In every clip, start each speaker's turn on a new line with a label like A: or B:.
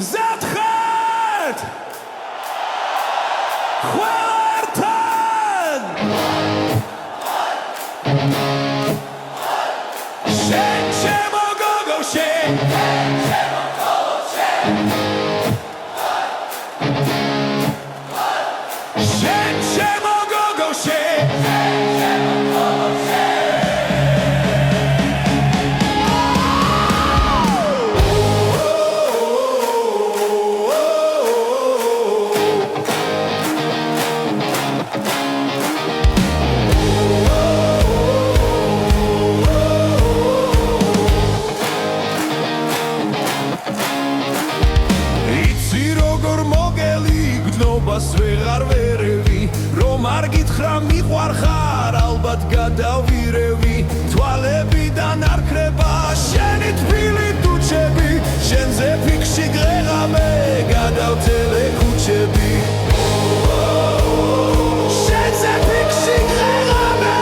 A: Zatchet! Khwertan! Shen Shemo Gogo Shen! Shen Shemo Gogo Shen! Svegar verevi Rom ar gitkhra miqvar khar albat gadaviravi Tvalebიდან არ ქრება შენი თბილი ტუჩები შენზე ფიქში გრეღამე გადავთელე ქუჩები შენზე ფიქში გრეღამე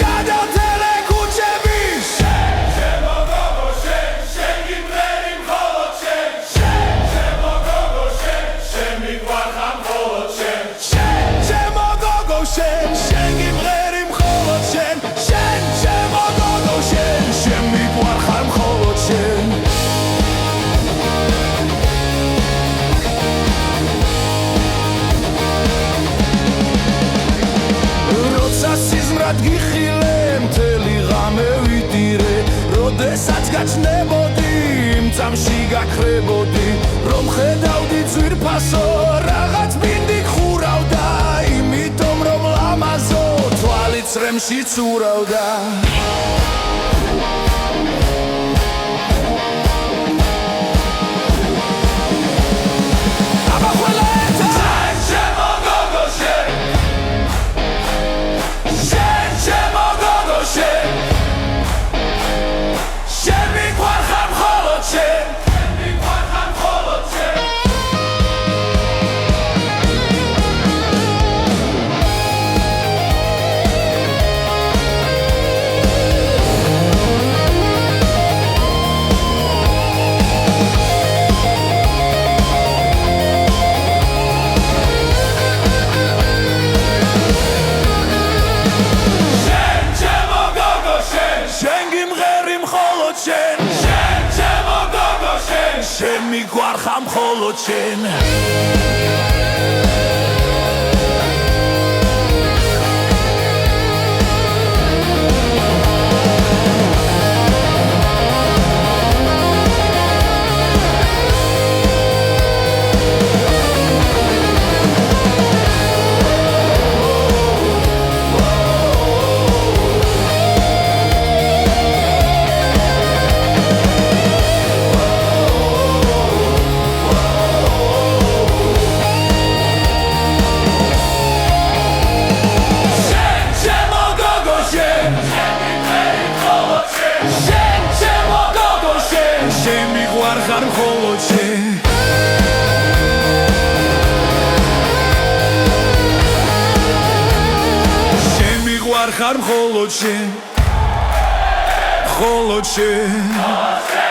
A: გადავთელე ქუჩები შენ შემოგოგო შენ შენ გიმღერი მხოლოდ შენ შენ შემოგოგო შენ შენ მიყვარ ხარ მხოლოდ შენ შენ შემოგოგო შენ შენ გიმღერი მხოლოდ შენ შენ შემოგოგო შენ შენ მიყვარ ხარ მხოლოდ შენ როცა სიზმრად გიხილე მთელი ღამე ვიდირე როდესაც გაჩნდებოდი იმ წამში გაქრებოდი რომ ხედავდი ძვირფასო რაღაც მინდი ხურავდა იმიტომ რომ ლამაზო თვალი წრემში ცურავდა შენ მიყვარ ხარ მხოლოდ შენ ხარ მხოლოდ შენ შენ მიყვარ ხარ მხოლოდ შენ მხოლოდ შენ